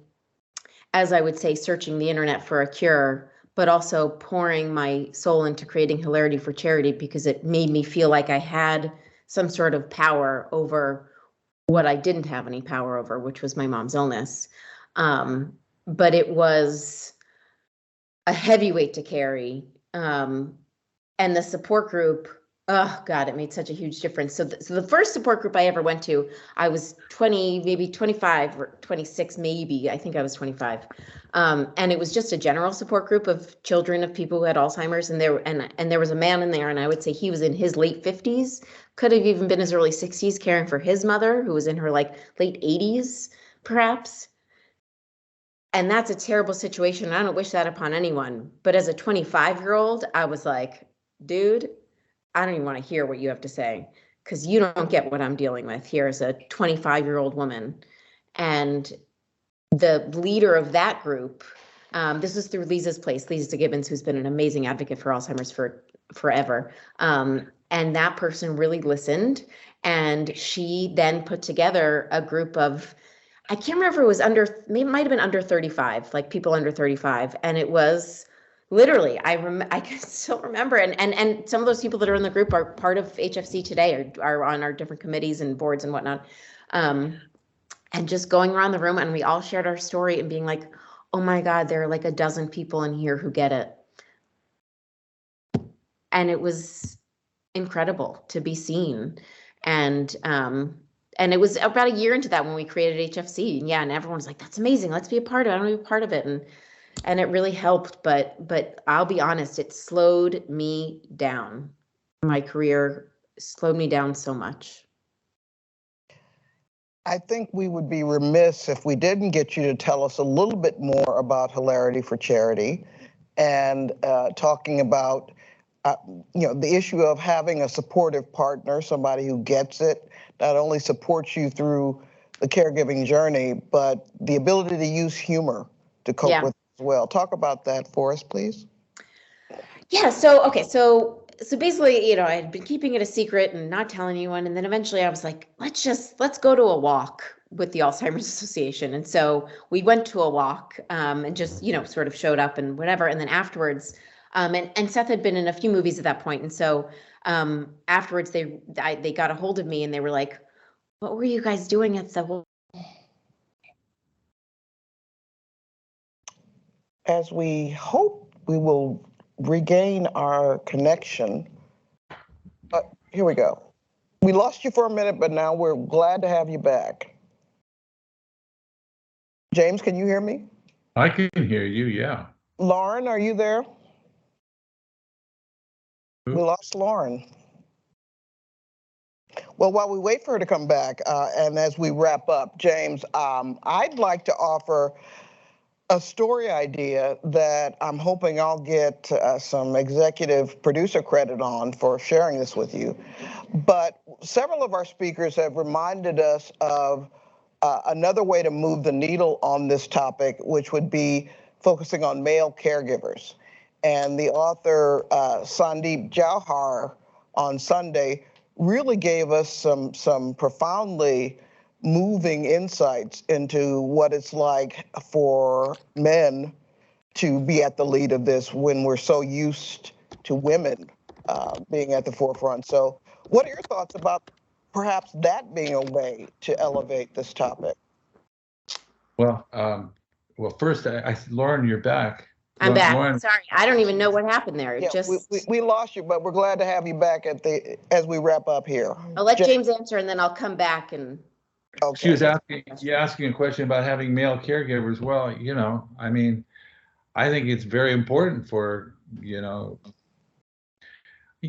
as I would say, searching the internet for a cure, but also pouring my soul into creating Hilarity for charity, because it made me feel like I had some sort of power over what I didn't have any power over, which was my mom's illness. But it was a heavyweight to carry. And the support group, oh God, it made such a huge difference. So the first support group I ever went to, I was 20, maybe 25 or 26, maybe. I think I was 25. And it was just a general support group of children of people who had Alzheimer's. And there was a man in there, and I would say he was in his late 50s, could have even been his early 60s, caring for his mother, who was in her like late 80s, perhaps. And that's a terrible situation. I don't wish that upon anyone. But as a 25-year-old, I was like, dude, I don't even want to hear what you have to say, because you don't get what I'm dealing with here as a 25-year-old woman. And the leader of that group, this was through Lisa's Place, Lisa Gibbons, who's been an amazing advocate for Alzheimer's for forever. And that person really listened. And she then put together a group of, I can't remember, it was might have been under 35, like people under 35. And it was literally, I can still remember. And some of those people that are in the group are part of HFC today, are on our different committees and boards and whatnot. And just going around the room, and we all shared our story and being like, oh my God, there are like a dozen people in here who get it. And it was incredible to be seen. And it was about a year into that when we created HFC. And yeah, and everyone's like, that's amazing. Let's be a part of it. I want to be a part of it. And it really helped. But I'll be honest, it slowed me down. My career slowed me down so much. I think we would be remiss if we didn't get you to tell us a little bit more about Hilarity for Charity, and talking about the issue of having a supportive partner, somebody who gets it, not only supports you through the caregiving journey, but the ability to use humor to cope with it as well. Talk about that for us, please. Yeah. So basically, I had been keeping it a secret and not telling anyone. And then eventually I was like, let's go to a walk with the Alzheimer's Association. And so we went to a walk and just, sort of showed up and whatever. And then afterwards, and Seth had been in a few movies at that point. And so afterwards they got a hold of me and they were like, what were you guys doing at the walk? As we hope we will regain our connection. But here we go. We lost you for a minute, but now we're glad to have you back. James, can you hear me? I can hear you, yeah. Lauren, are you there? We lost Lauren. Well, while we wait for her to come back, and as we wrap up, James, I'd like to offer a story idea that I'm hoping I'll get some executive producer credit on for sharing this with you. But several of our speakers have reminded us of another way to move the needle on this topic, which would be focusing on male caregivers. And the author, Sandeep Jauhar, on Sunday really gave us some profoundly moving insights into what it's like for men to be at the lead of this when we're so used to women being at the forefront. So what are your thoughts about perhaps that being a way to elevate this topic? Well, first, Lauren, you're back. I'm back. Lauren, sorry, I don't even know what happened there. Yeah, we lost you, but we're glad to have you back as we wrap up here. I'll let James answer and then I'll come back and She was asking a question about having male caregivers. Well, I mean, I think it's very important for,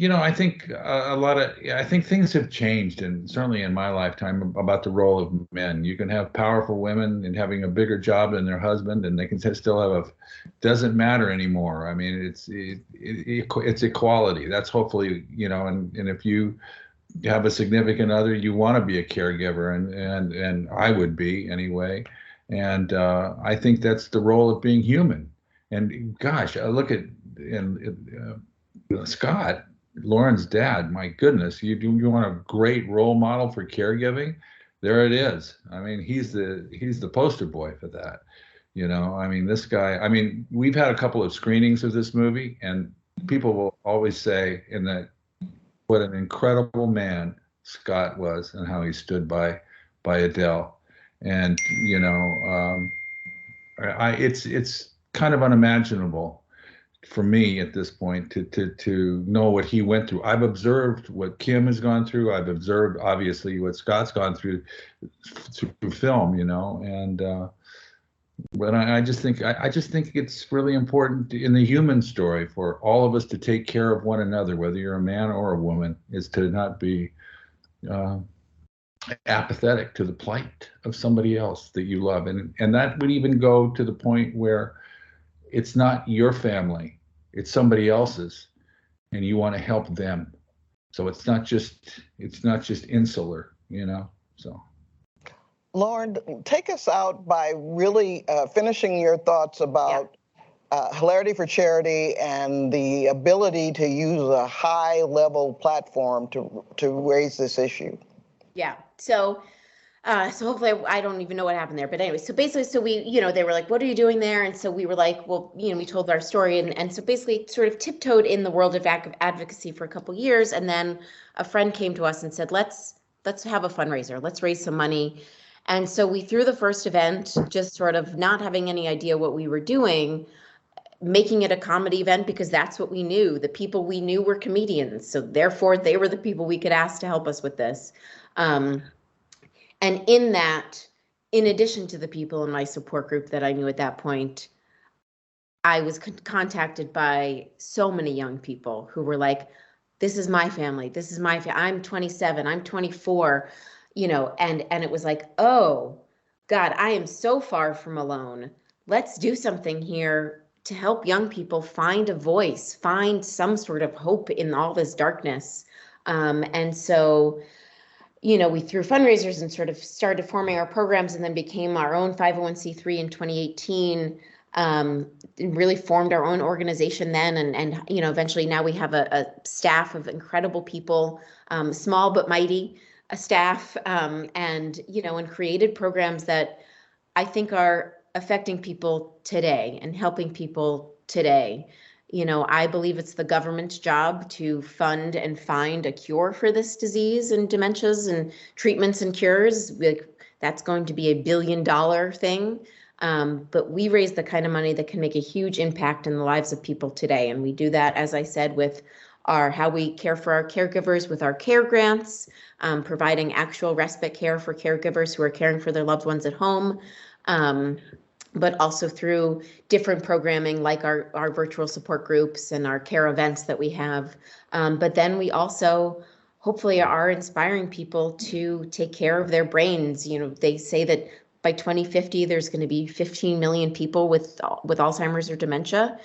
I think I think things have changed, and certainly in my lifetime, about the role of men. You can have powerful women and having a bigger job than their husband, and they can still have doesn't matter anymore. I mean, it's equality. That's hopefully, and if you have a significant other, you want to be a caregiver, and I would be anyway. And I think that's the role of being human. And gosh, I look at Scott, Lauren's dad. My goodness, you want a great role model for caregiving? There it is. I mean, he's the poster boy for that. I mean, this guy. I mean, we've had a couple of screenings of this movie, and people will always say what an incredible man Scott was, and how he stood by Adele. And it's kind of unimaginable for me at this point to know what he went through. I've observed what Kim has gone through. I've observed obviously what Scott's gone through film, and but I just think it's really important in the human story for all of us to take care of one another, whether you're a man or a woman, is to not be apathetic to the plight of somebody else that you love, and that would even go to the point where it's not your family, it's somebody else's, and you want to help them. So it's not just insular, so. Lauren, take us out by really finishing your thoughts about Hilarity for Charity and the ability to use a high-level platform to raise this issue. Yeah. So hopefully I don't even know what happened there, but anyway, so basically, they were like, what are you doing there? And so we were like, well, we told our story, and so basically sort of tiptoed in the world of advocacy for a couple years. And then a friend came to us and said, let's have a fundraiser. Let's raise some money. And so we threw the first event, just sort of not having any idea what we were doing, making it a comedy event because that's what we knew. The people we knew were comedians. So therefore they were the people we could ask to help us with this. And in that, in addition to the people in my support group that I knew at that point, I was contacted by so many young people who were like, this is my family. This is my family. I'm 27. I'm 24. And it was like, oh, God, I am so far from alone. Let's do something here to help young people find a voice, find some sort of hope in all this darkness. And so, we threw fundraisers and sort of started forming our programs, and then became our own 501c3 in 2018. Really formed our own organization then, and eventually now we have a staff of incredible people, small but mighty. A staff, and created programs that I think are affecting people today and helping people today. I believe it's the government's job to fund and find a cure for this disease and dementias and treatments and cures. That's going to be $1 billion thing. But we raise the kind of money that can make a huge impact in the lives of people today. And we do that, as I said, with how we care for our caregivers with our care grants, providing actual respite care for caregivers who are caring for their loved ones at home, but also through different programming like our virtual support groups and our care events that we have. But then we also hopefully are inspiring people to take care of their brains. They say that by 2050, there's going to be 15 million people with Alzheimer's or dementia.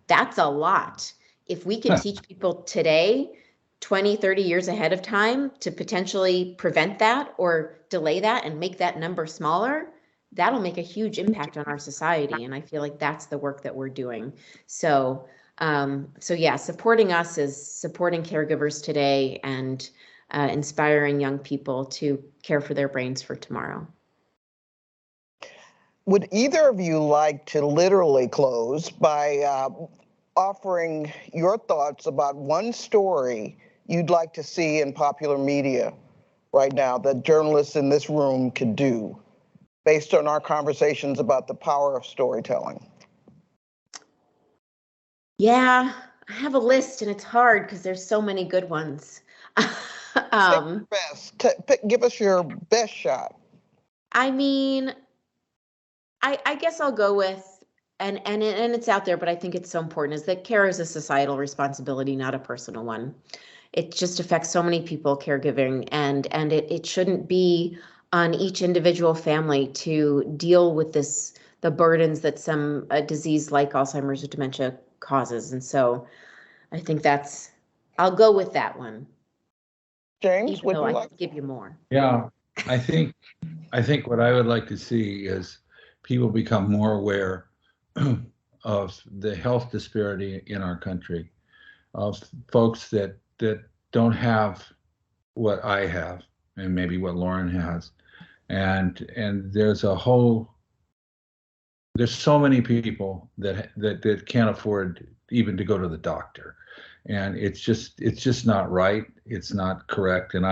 That's a lot. If we can teach people today, 20, 30 years ahead of time, to potentially prevent that or delay that and make that number smaller, that'll make a huge impact on our society. And I feel like that's the work that we're doing. So yeah, supporting us is supporting caregivers today and inspiring young people to care for their brains for tomorrow. Would either of you like to literally close by offering your thoughts about one story you'd like to see in popular media right now that journalists in this room could do based on our conversations about the power of storytelling? Yeah, I have a list and it's hard because there's so many good ones. Best. Give us your best shot. I mean, I guess I'll go with, and it's out there, but I think it's so important, is that care is a societal responsibility, not a personal one. It just affects so many people, caregiving, and it shouldn't be on each individual family to deal with the burdens that a disease like Alzheimer's or dementia causes. And so I think I'll go with that one, James, even would though you I like? could give you more. Yeah, I think what I would like to see is people become more aware of the health disparity in our country, of folks that don't have what I have and maybe what Lauren has. And there's so many people that can't afford even to go to the doctor. And it's just not right. It's not correct. And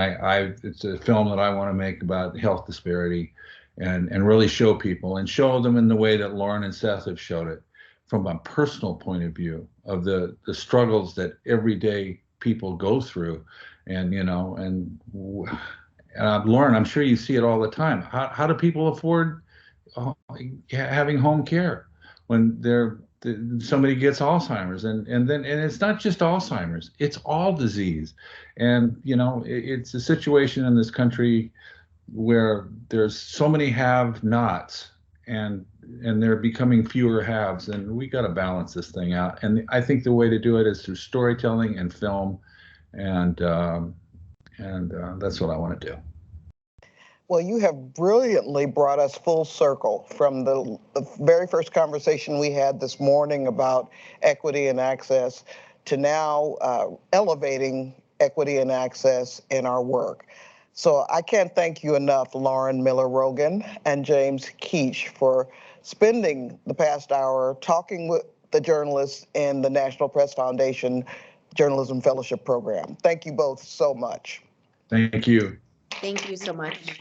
it's a film that I want to make about health disparity and really show people and show them in the way that Lauren and Seth have showed it, from a personal point of view of the struggles that everyday people go through. And, Lauren, I'm sure you see it all the time. How do people afford having home care when somebody gets Alzheimer's, and it's not just Alzheimer's, it's all disease. And it's a situation in this country where there's so many have-nots, and they're becoming fewer haves, and we got to balance this thing out. And I think the way to do it is through storytelling and film, and that's what I want to do. Well, you have brilliantly brought us full circle from the very first conversation we had this morning about equity and access to now elevating equity and access in our work. So I can't thank you enough, Lauren Miller Rogen and James Keach, for spending the past hour talking with the journalists in the National Press Foundation Journalism Fellowship Program. Thank you both so much. Thank you. Thank you so much.